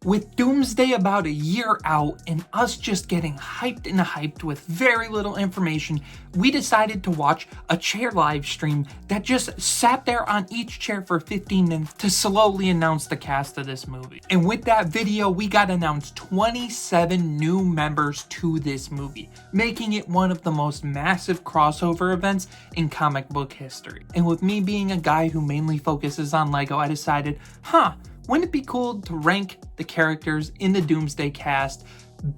With Doomsday about a year out and us just getting hyped with very little information, we decided to watch a chair live stream that just sat there on each chair for 15 minutes to slowly announce the cast of this movie. And with that video, we got announced 27 new members to this movie, making it one of the most massive crossover events in comic book history. And with me being a guy who mainly focuses on Lego, I decided, wouldn't it be cool to rank the characters in the Doomsday cast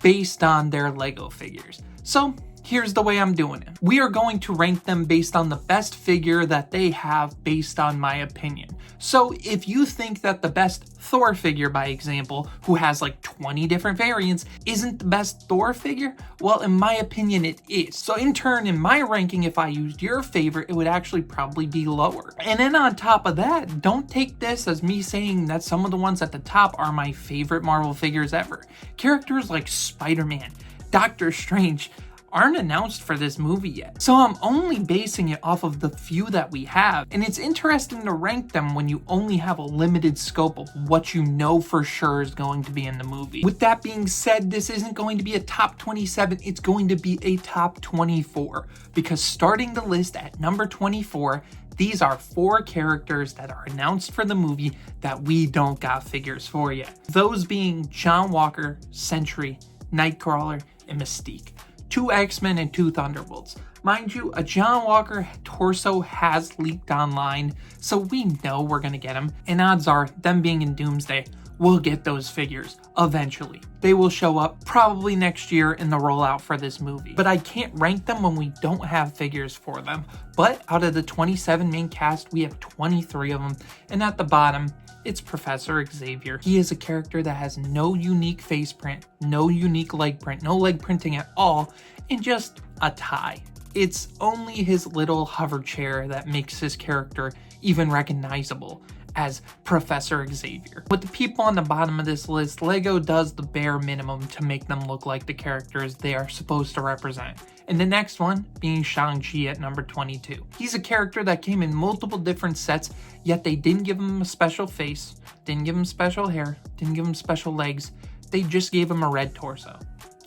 based on their Lego figures? So here's the way I'm doing it. We are going to rank them based on the best figure that they have based on my opinion. So if you think that the best Thor figure, by example, who has like 20 different variants, isn't the best Thor figure, well, in my opinion, it is. So in turn, in my ranking, if I used your favorite, it would actually probably be lower. And then on top of that, don't take this as me saying that some of the ones at the top are my favorite Marvel figures ever. Characters like Spider-Man, Doctor Strange, aren't announced for this movie yet. So I'm only basing it off of the few that we have, and it's interesting to rank them when you only have a limited scope of what you know for sure is going to be in the movie. With that being said, this isn't going to be a top 27, it's going to be a top 24, because starting the list at number 24, these are 4 characters that are announced for the movie that we don't got figures for yet. Those being John Walker, Sentry, Nightcrawler, and Mystique. 2 Xmen and 2 Thunderbolts. Mind you, a John Walker torso has leaked online, so we know we're gonna get him, and odds are, them being in Doomsday, we'll get those figures eventually. They will show up probably next year in the rollout for this movie, but I can't rank them when we don't have figures for them. But out of the 27 main cast, we have 23 of them, and at the bottom, it's Professor Xavier. He is a character that has no unique face print, no unique leg print, no leg printing at all, and just a tie. It's only his little hover chair that makes his character even recognizable as Professor Xavier. With the people on the bottom of this list, Lego does the bare minimum to make them look like the characters they are supposed to represent. And the next one being Shang-Chi at number 22. He's a character that came in multiple different sets, yet they didn't give him a special face, didn't give him special hair, didn't give him special legs, they just gave him a red torso.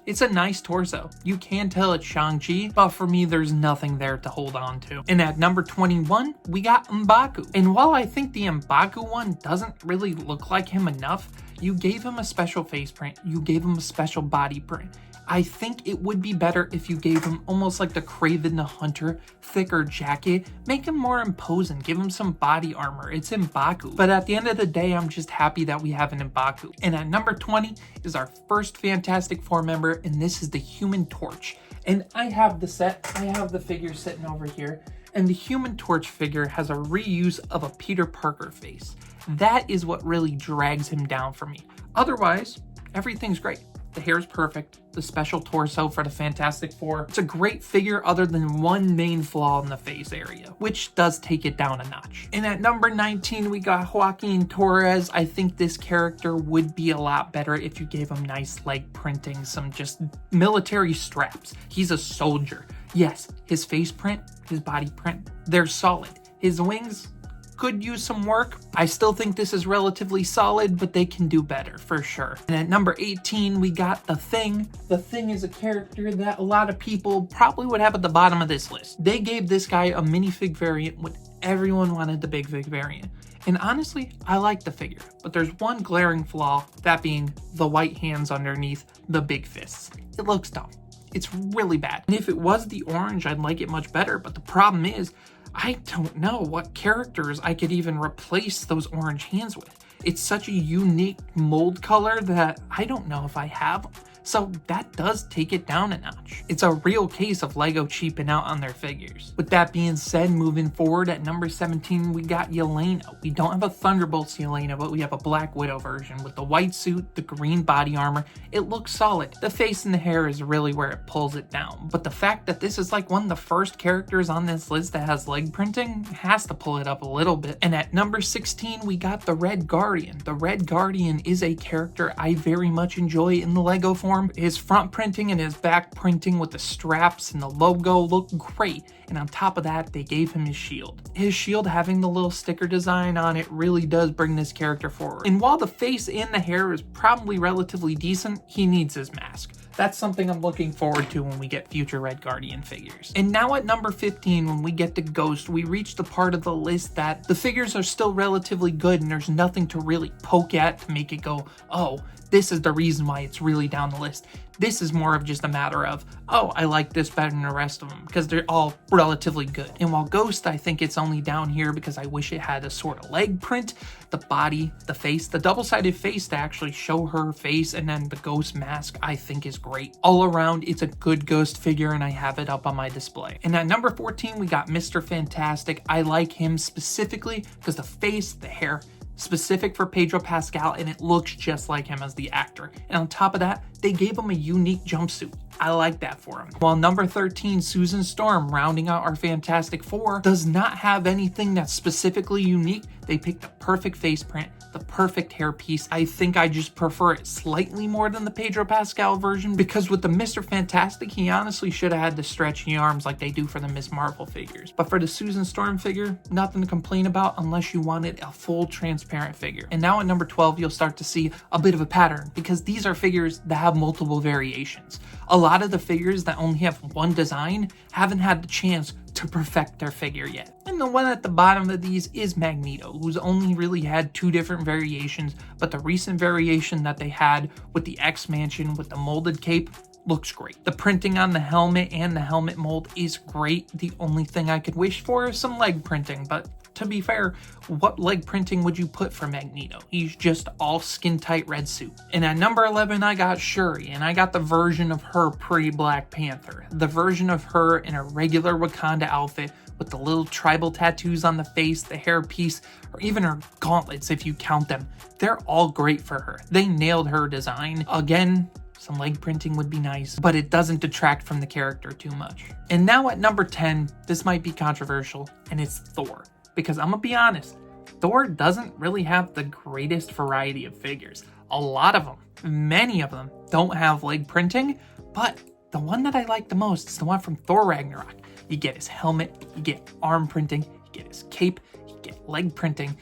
It's a nice torso. You can tell it's Shang-Chi, but for me, there's nothing there to hold on to. And at number 21, we got M'Baku. And while I think the M'Baku one doesn't really look like him enough, you gave him a special face print, you gave him a special body print. I think it would be better if you gave him almost like the Kraven the Hunter, thicker jacket, make him more imposing, give him some body armor. It's M'Baku. But at the end of the day, I'm just happy that we have an M'Baku. And at number 20 is our first Fantastic Four member, and this is the Human Torch. And I have the set, I have the figure sitting over here, and the Human Torch figure has a reuse of a Peter Parker face. That is what really drags him down for me. Otherwise, everything's great. The hair's perfect, the special torso for the Fantastic Four. It's a great figure other than one main flaw in the face area, which does take it down a notch. And at number 19, we got Joaquin Torres. I think this character would be a lot better if you gave him nice leg printing, some just military straps. He's a soldier. Yes, his face print, his body print, they're solid. His wings could use some work. I still think this is relatively solid, but they can do better for sure. And at number 18, we got The Thing. The Thing is a character that a lot of people probably would have at the bottom of this list. They gave this guy a minifig variant when everyone wanted the big fig variant. And honestly, I like the figure, but there's one glaring flaw, that being the white hands underneath the big fists. It looks dumb. It's really bad. And if it was the orange, I'd like it much better, but the problem is, I don't know what characters I could even replace those orange hands with. It's such a unique mold color that I don't know if I have them. So that does take it down a notch. It's a real case of Lego cheaping out on their figures. With that being said, moving forward at number 17, we got Yelena. We don't have a Thunderbolts Yelena, but we have a Black Widow version with the white suit, the green body armor. It looks solid. The face and the hair is really where it pulls it down. But the fact that this is like one of the first characters on this list that has leg printing has to pull it up a little bit. And at number 16, we got the Red Guardian. The Red Guardian is a character I very much enjoy in the Lego form. Storm. His front printing and his back printing with the straps and the logo look great. And on top of that, they gave him his shield. His shield having the little sticker design on it really does bring this character forward. And while the face and the hair is probably relatively decent, he needs his mask. That's something I'm looking forward to when we get future Red Guardian figures. And now at number 15, when we get to Ghost, we reach the part of the list that the figures are still relatively good and there's nothing to really poke at to make it go, oh, this is the reason why it's really down the list. This is more of just a matter of, oh, I like this better than the rest of them because they're all relatively good. And while Ghost, I think it's only down here because I wish it had a sort of leg print, the body, the face, the double-sided face to actually show her face, and then the Ghost mask I think is great. All around, it's a good Ghost figure and I have it up on my display. And at number 14, we got Mr. Fantastic. I like him specifically because the face, the hair, specific for Pedro Pascal, and it looks just like him as the actor. And on top of that, they gave him a unique jumpsuit. I like that for him. While number 13, Susan Storm, rounding out our Fantastic Four, does not have anything that's specifically unique. They picked the perfect face print, the perfect hairpiece. I think I just prefer it slightly more than the Pedro Pascal version, because with the Mr. Fantastic, he honestly should have had the stretchy arms like they do for the Miss Marvel figures. But for the Susan Storm figure, nothing to complain about unless you wanted a full transparent figure. And now at number 12, you'll start to see a bit of a pattern, because these are figures that have multiple variations. A lot of the figures that only have one design haven't had the chance to perfect their figure yet. And the one at the bottom of these is Magneto, who's only really had 2 different variations, but the recent variation that they had with the X-Mansion with the molded cape looks great. The printing on the helmet and the helmet mold is great. The only thing I could wish for is some leg printing, but to be fair, what leg printing would you put for Magneto? He's just all skin-tight red suit. And at number 11, I got Shuri, and I got the version of her pre-Black Panther. The version of her in a regular Wakanda outfit with the little tribal tattoos on the face, the hairpiece, or even her gauntlets if you count them. They're all great for her. They nailed her design. Again, some leg printing would be nice, but it doesn't detract from the character too much. And now at number 10, this might be controversial, and it's Thor. Because I'm gonna be honest, Thor doesn't really have the greatest variety of figures. A lot of them, many of them, don't have leg printing, but the one that I like the most is the one from Thor Ragnarok. You get his helmet, you get arm printing, you get his cape, you get leg printing,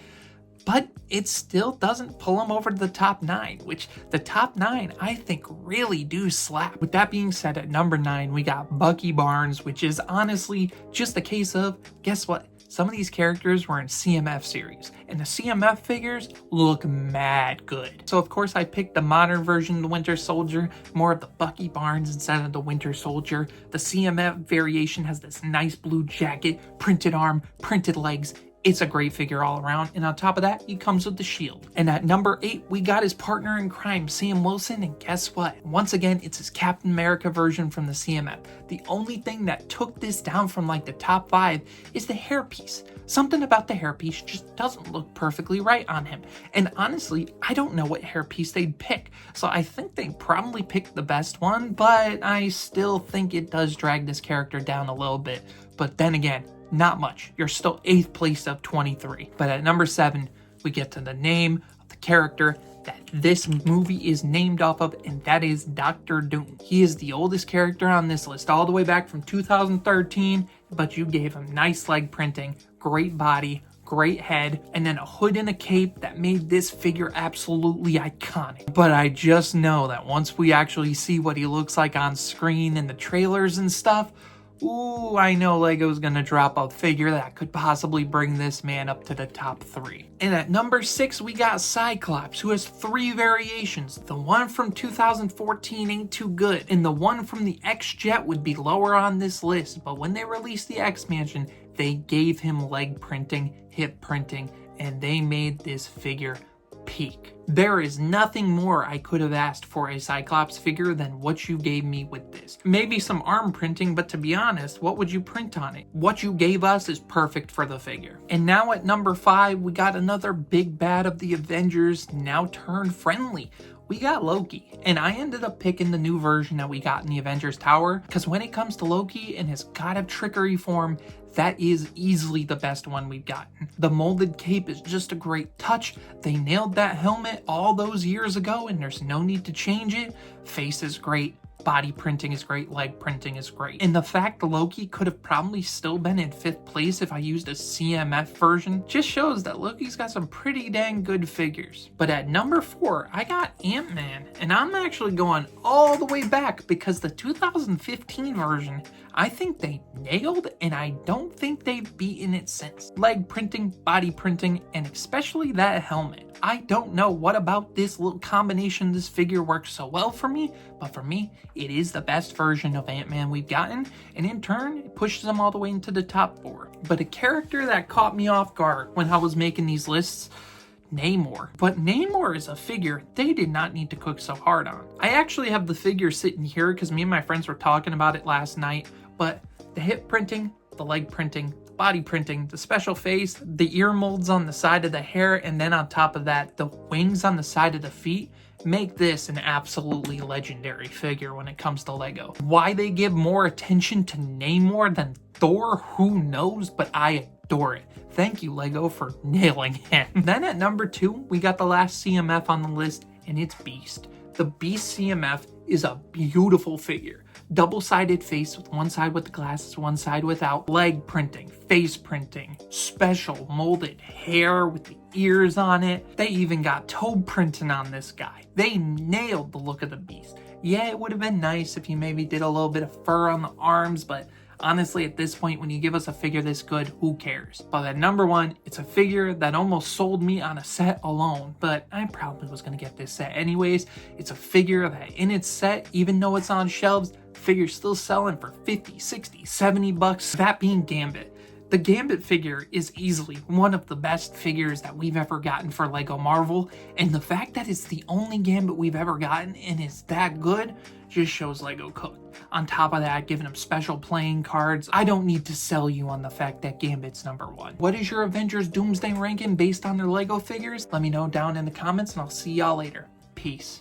but it still doesn't pull him over to the top 9, which the top 9 I think really do slap. With that being said, at number 9, we got Bucky Barnes, which is honestly just a case of, guess what? Some of these characters were in CMF series, and the CMF figures look mad good. So of course I picked the modern version of the Winter Soldier, more of the Bucky Barnes instead of the Winter Soldier. The CMF variation has this nice blue jacket, printed arm, printed legs. It's a great figure all around, and on top of that, he comes with the shield. And at number 8, we got his partner in crime, Sam Wilson, and guess what? Once again, it's his Captain America version from the CMF. The only thing that took this down from like the top 5 is the hairpiece. Something about the hairpiece just doesn't look perfectly right on him. And honestly, I don't know what hairpiece they'd pick. So I think they probably picked the best one, but I still think it does drag this character down a little bit. But then again, not much. You're still 8th place of 23. But at number 7, we get to the name of the character that this movie is named off of, and that is Dr. Doom. He is the oldest character on this list, all the way back from 2013, but you gave him nice leg printing, great body, great head, and then a hood and a cape that made this figure absolutely iconic. But I just know that once we actually see what he looks like on screen in the trailers and stuff, ooh, I know Lego's gonna drop a figure that could possibly bring this man up to the top 3. And at number 6, we got Cyclops, who has 3 variations. The one from 2014 ain't too good, and the one from the X-Jet would be lower on this list, but when they released the X-Mansion, they gave him leg printing, hip printing, and they made this figure peak. There is nothing more I could have asked for a Cyclops figure than what you gave me with this. Maybe some arm printing, but to be honest, what would you print on it? What you gave us is perfect for the figure. And now at number 5, we got another big bad of the Avengers, now turned friendly. we got Loki, and I ended up picking the new version that we got in the Avengers Tower, because when it comes to Loki in his God of Trickery form, that is easily the best one we've gotten. The molded cape is just a great touch. They nailed that helmet all those years ago, and there's no need to change it. Face is great. Body printing is great, leg printing is great. And the fact Loki could have probably still been in 5th place if I used a CMF version just shows that Loki's got some pretty dang good figures. But at number 4, I got Ant-Man, and I'm actually going all the way back because the 2015 version, I think they nailed, and I don't think they've beaten it since. Leg printing, body printing, and especially that helmet. I don't know what about this little combination of this figure works so well for me, but for me, it is the best version of Ant-Man we've gotten, and in turn, it pushes them all the way into the top 4. But a character that caught me off guard when I was making these lists, Namor. But Namor is a figure they did not need to cook so hard on. I actually have the figure sitting here because me and my friends were talking about it last night, but the hip printing, the leg printing, body printing, the special face, the ear molds on the side of the hair, and then on top of that, the wings on the side of the feet make this an absolutely legendary figure when it comes to Lego. Why they give more attention to Namor than Thor, who knows, but I adore it. Thank you, Lego, for nailing him. Then at number 2, we got the last CMF on the list, and it's Beast. The Beast CMF is a beautiful figure. Double-sided face with one side with the glasses, one side without. Leg printing, face printing, special molded hair with the ears on it. They even got toe printing on this guy. They nailed the look of the Beast. Yeah, it would have been nice if you maybe did a little bit of fur on the arms, but honestly, at this point, when you give us a figure this good, who cares? But at number 1, it's a figure that almost sold me on a set alone, but I probably was going to get this set anyways. It's a figure that in its set, even though it's on shelves, the figure's still selling for 50, 60, 70 bucks. That being Gambit. The Gambit figure is easily one of the best figures that we've ever gotten for Lego Marvel, and the fact that it's the only Gambit we've ever gotten and it's that good just shows Lego cooked. On top of that, giving him special playing cards. I don't need to sell you on the fact that Gambit's number 1. What is your Avengers Doomsday ranking based on their Lego figures? Let me know down in the comments, and I'll see y'all later. Peace.